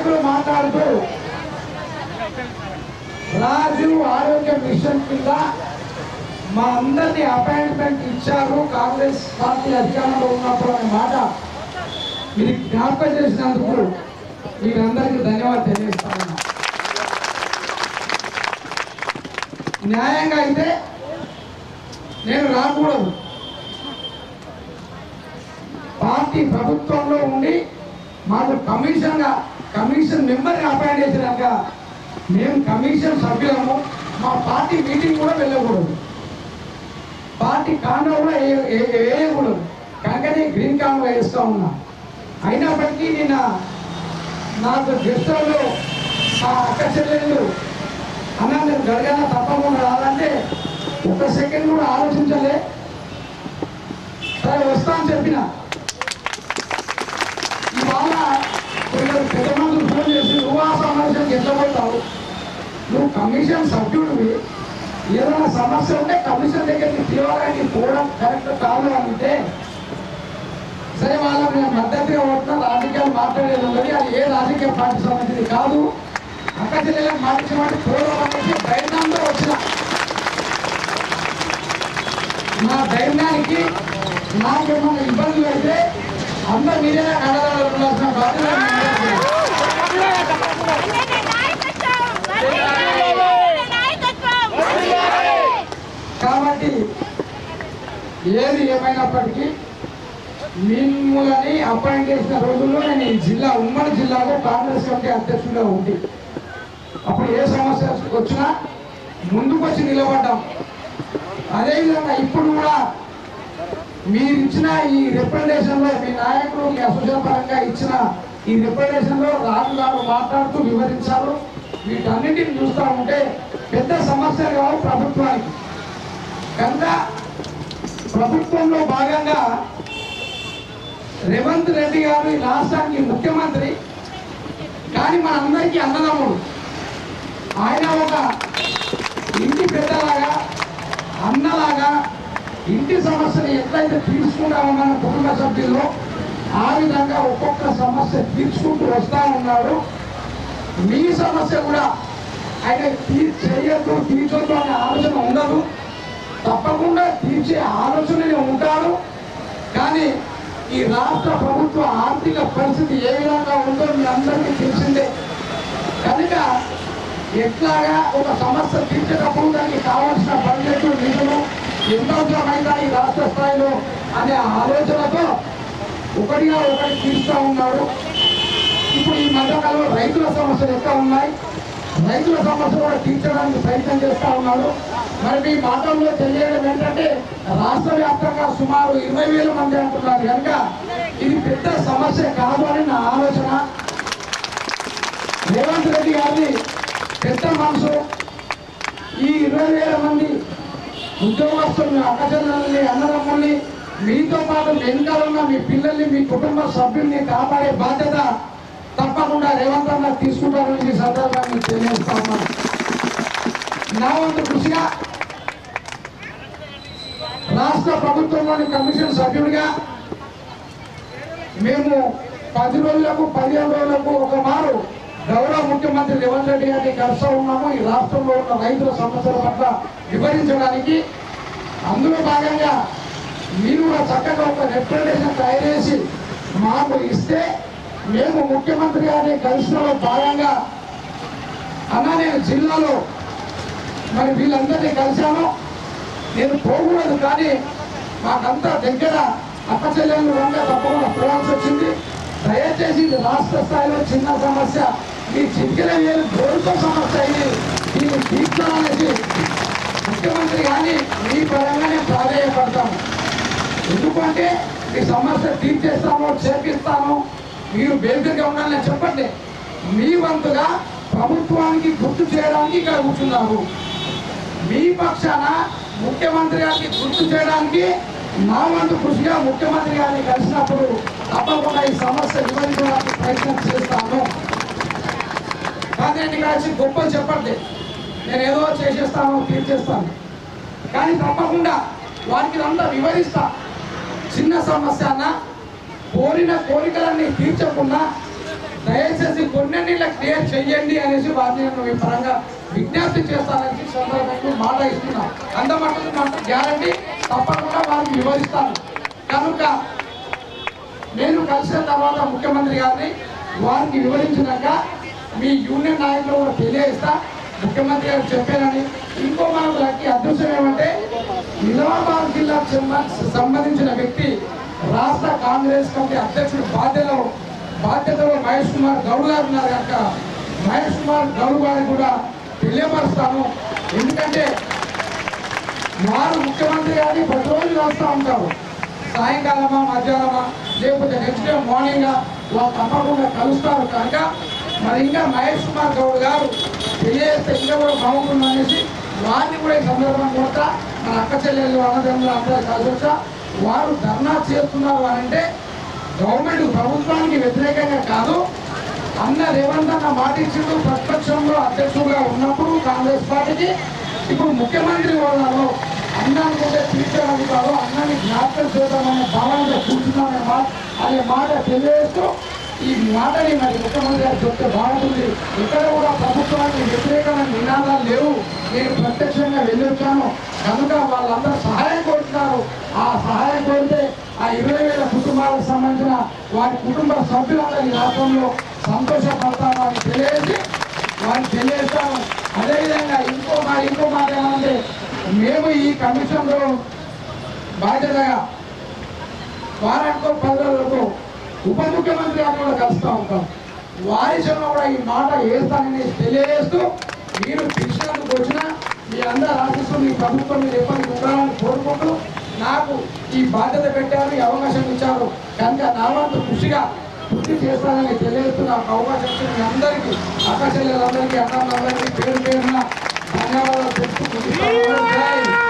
నాయకులు మాట్లాడుతూ రాజీవ్ ఆరోగ్య మిషన్ కింద మా అందరినీ అపాయింట్మెంట్ ఇచ్చారు కాంగ్రెస్ పార్టీ అధికారంలో ఉన్నప్పుడు అనే మాట మీరు జ్ఞాపకం చేసినందుకు మీరందరికీ ధన్యవాదాలు తెలియజేస్తా ఉన్నా. న్యాయంగా అయితే నేను రాకూడదు. పార్టీ ప్రభుత్వంలో ఉండి మాకు కమిషన్ మెంబర్ని అపాయింట్ చేసినాక మేము కమిషన్ సభ్యులము. మా పార్టీ మీటింగ్ కూడా వెళ్ళకూడదు, పార్టీ కాండో కూడా వేయకూడదు. కనుకనే గ్రీన్ కాండో వేస్తూ ఉన్నా. అయినప్పటికీ నిన్న నాకు గెస్ట్లో మా అక్క చెల్లెళ్ళు అన్నా నేను గడగన తప్పకుండా రాదంటే ఒక సెకండ్ కూడా ఆలోచించలే. సరే వస్తా అని చెప్పిన. ఇవాళ కొందరు పెద్ద మందులు ఫోన్ చేసి నువ్వు ఆ సమావేశానికి ఎట్లా పోతావు, నువ్వు కమిషన్ సభ్యుడివి, ఏదైనా సమస్య ఉంటే కమిషన్ దగ్గరికి తీవ్రంగా పోవడం కరెక్ట్ కాదు అంటే సరే వాళ్ళకి నేను మద్దతుగా ఉంటున్నా. రాజకీయాలు మాట్లాడేది ఉన్నది, అది ఏ రాజకీయ పార్టీ సంబంధించింది కాదు. అక్క చెల్లెలకు మాటించమంటే చూడడం అనేసి ధైర్యంతో వచ్చిన. నా ధైర్యానికి నాకేమన్నా ఇబ్బందులు అయితే అందరూ మీరేనా కడదాల్సిన బాధ్యత. కాబట్టి ఏది ఏమైనప్పటికీ మిమ్మల్ని అపాయింట్ చేసిన రోజుల్లో నేను ఈ జిల్లా ఉమ్మడి జిల్లాలో కాంగ్రెస్ కమిటీ అధ్యక్షుడిగా ఉంది. అప్పుడు ఏ సమస్య వచ్చినా ముందుకు వచ్చి నిలబడ్డాం. అదేవిధంగా ఇప్పుడు కూడా మీరు ఇచ్చిన ఈ రిప్రజెంటేషన్లో మీ నాయకులు మీ అసోసియేషన్ పరంగా ఇచ్చిన ఈ రిప్రజెంటేషన్లో రాజు గారు మాట్లాడుతూ వివరించారు. వీటన్నిటిని చూస్తూ ఉంటే పెద్ద సమస్యలు కావు ప్రభుత్వానికి. కనుక ప్రభుత్వంలో భాగంగా రేవంత్ రెడ్డి గారు ఈ రాష్ట్రానికి ముఖ్యమంత్రి, కానీ మనందరికీ అన్నదమ్ముడు. ఆయన ఒక ఇంటి పెద్దలాగా అన్నలాగా ఇంటి సమస్యలు ఎట్లయితే తీర్చుకుంటామో మన కుటుంబ సభ్యుల్లో ఆ విధంగా ఒక్కొక్క సమస్య తీర్చుకుంటూ వస్తూ ఉన్నాడు. మీ సమస్య కూడా ఆయన చేయొద్దు తీర్చొద్దు అనే ఆలోచన ఉండదు, తప్పకుండా తీర్చే ఆలోచననే ఉంటాడు. కానీ ఈ రాష్ట్ర ప్రభుత్వ ఆర్థిక పరిస్థితి ఏ విధంగా ఉందో మీ అందరికీ తెలిసిందే. కనుక ఎట్లాగా ఒక సమస్య తీర్చేటప్పుడు దానికి కావాల్సిన బడ్జెట్ నిధులు ఎంత అవసరమైందా ఈ రాష్ట్ర స్థాయిలో అనే ఆలోచనతో ఒకటిగా ఒకటి తీరుస్తూ ఉన్నాడు. ఇప్పుడు ఈ మధ్యకాలంలో రైతుల సమస్యలు ఎక్కడ ఉన్నాయి, రైతుల సమస్యలు కూడా తీర్చడానికి ప్రయత్నం చేస్తూ ఉన్నాడు. మరి మీ మాటల్లో తెలియడం ఏంటంటే రాష్ట్ర వ్యాప్తంగా సుమారు 20,000 మంది అంటున్నారు. కనుక ఇది పెద్ద సమస్య కాదు అని నా ఆలోచన. రేవంత్ రెడ్డి గారిని పెద్ద మనసు, ఈ 20,000 మంది ఉద్యోగస్తుల్ని అక్కచెల్లెల్ని అన్నదమ్ముల్ని మీతో పాటు వెనుకాల ఉన్న మీ పిల్లల్ని మీ కుటుంబ సభ్యుల్ని కాపాడే బాధ్యత తప్పకుండా రేవంత్ అన్న తీసుకుంటారని ఈ సందర్భాన్ని తెలియజేస్తా ఉన్నాను. నా వంతు కృషిగా రాష్ట్ర ప్రభుత్వంలోని కమిషన్ సభ్యుడిగా మేము 10 రోజులకు 15 రోజులకు ఒక మారు గౌరవ ముఖ్యమంత్రి రేవంత్ రెడ్డి గారిని కలుస్తూ ఉన్నాము. ఈ రాష్ట్రంలో ఉన్న రైతుల సమస్యల పట్ల వివరించడానికి. అందులో భాగంగా మీరు కూడా చక్కగా ఒక రిప్రజెంటేషన్ తయారు చేసి మాకు ఇస్తే మేము ముఖ్యమంత్రి గారిని కలిసిన భాగంగా అన్న నేను జిల్లాలో మరి వీళ్ళందరినీ కలిశాను, నేను పోకూడదు కానీ మాకంతా దగ్గర అక్క చెల్లెళ్ళు రంగా తప్పకుండా పోవాల్సి వచ్చింది. దయచేసి ఇది రాష్ట్ర స్థాయిలో చిన్న సమస్య, మీ చిటికెల వేలు గోరుతో సమస్య అయింది, దీన్ని తీర్చాలనేసి ముఖ్యమంత్రి కానీ మీ పరంగానే ప్రాధాన్యపడతాము. ఎందుకంటే ఈ సమస్య తీర్చేస్తాము చేపిస్తాము మీరు బేసిక్గా ఉండాలని చెప్పండి. మీ వంతుగా ప్రభుత్వానికి గుర్తు చేయడానికి ఇక్కడ కూర్చున్నారు. మీ పక్షాన ముఖ్యమంత్రి గారికి గుర్తు చేయడానికి నా వంతు కృషిగా ముఖ్యమంత్రి గారిని కలిసినప్పుడు తప్పకుండా ఈ సమస్య వివరించడానికి ప్రయత్నం చేస్తాను. కానీ కలిసి గొప్పలు చెప్పండి, నేను ఏదో చేసేస్తాను తీర్చేస్తాను, కానీ తప్పకుండా వారికి అంతా వివరిస్తా. చిన్న సమస్య అన్న కోరిన కోరికలన్నీ తీర్చకుండా దయచేసి కొన్నిళ్ళ వెంటనే క్లియర్ చెయ్యండి అనేసి వారిని నేను ఈ పరంగా విజ్ఞప్తి చేస్తానని సందర్భంగా మాట ఇస్తున్నాను. అంతమట్టుకు మాకు గ్యారంటీ తప్పకుండా వారికి వివరిస్తాను. కనుక నేను కలిసిన తర్వాత ముఖ్యమంత్రి గారిని వారికి వివరించినాక మీ యూనియన్ నాయకులు కూడా తెలియజేస్తా. ముఖ్యమంత్రి గారు చెప్పారని ఇంకో మనకు లక్కీ అదృష్టం ఏమంటే నిజామాబాద్ జిల్లాకు సంబంధించిన వ్యక్తి రాష్ట్ర కాంగ్రెస్ కమిటీ అధ్యక్షుడు బాధ్యతలో మహేష్ కుమార్ గౌడ్ గారు ఉన్నారు కనుక మహేష్ కుమార్ గౌడ్ గారిని కూడా తెలియపరుస్తాను. ఎందుకంటే వారు ముఖ్యమంత్రి గారిని ప్రతిరోజు వస్తూ ఉంటారు. సాయంకాలమా మధ్యాహ్నమా లేకపోతే నెక్స్ట్ డే మార్నింగ్ వాళ్ళు తప్పకుండా కలుస్తారు. కనుక మరి ఇంకా మహేష్ కుమార్ గౌడ్ గారు తెలియజేస్తే ఇంకా కూడా బాగుంటుంది అనేసి వారిని కూడా ఈ సందర్భం కూడా మన అక్క చెల్లెళ్ళు అన్నదమ్ములు అందరూ కలిసి వచ్చా వారు ధర్నా చేస్తున్నారు అని అంటే గవర్నమెంట్ ప్రభుత్వానికి వ్యతిరేకంగా కాదు. అన్న రేవంత్ అన్న మాట ఇచ్చిండు ప్రతిపక్షంలో అధ్యక్షుడుగా ఉన్నప్పుడు కాంగ్రెస్ పార్టీకి ఇప్పుడు ముఖ్యమంత్రి హోదాలో అన్నాన్ని కూడా తీర్చడానికి కాదు అన్నాన్ని జ్ఞాపకం చేద్దామనే భావనలో కూర్చున్నామనే మాట తెలియజేస్తూ ఈ మాటని మరి ముఖ్యమంత్రి గారు చెప్తే బాగుంటుంది. ఇక్కడ కూడా ప్రభుత్వానికి వ్యతిరేకమైన నినాదాలు లేవు. నేను ప్రత్యక్షంగా వెళ్ళొచ్చాను కనుక వాళ్ళందరూ సహాయం కోరుతున్నారు. ఆ సహాయం కోరితే ఆ 20,000 కుటుంబాలకు సంబంధించిన వారి కుటుంబ సభ్యులందరూ ఈ రాష్ట్రంలో సంతోషపడతాను అని తెలియజేసి వారిని తెలియజేస్తాను. అదేవిధంగా ఇంకో మాట ఏమంటే మేము ఈ కమిషన్లో బాధ్యతగా వారానికో 10 రోజులకు ఉప ముఖ్యమంత్రి గారిని కూడా కలుస్తూ ఉంటాం. వారి విషయంలో కూడా ఈ మాట వేస్తానని తెలియజేస్తూ మీరు పిలిచినందుకు వచ్చిన మీ అందరూ ఆశిస్తూ మీ ప్రభుత్వం మీరు ఎప్పటికీ ఉండాలని కోరుకుంటూ నాకు ఈ బాధ్యత పెట్టారు, ఈ అవకాశం ఇచ్చారు కనుక నా వంతు కృషి చేస్తానని తెలియజేస్తూ నాకు అవకాశం ఇచ్చిన మీ అందరికీ అక్క చెల్లెలందరికీ అన్నలందరికీ పేరు పేరున ధన్యవాదాలు తెలుపుతూ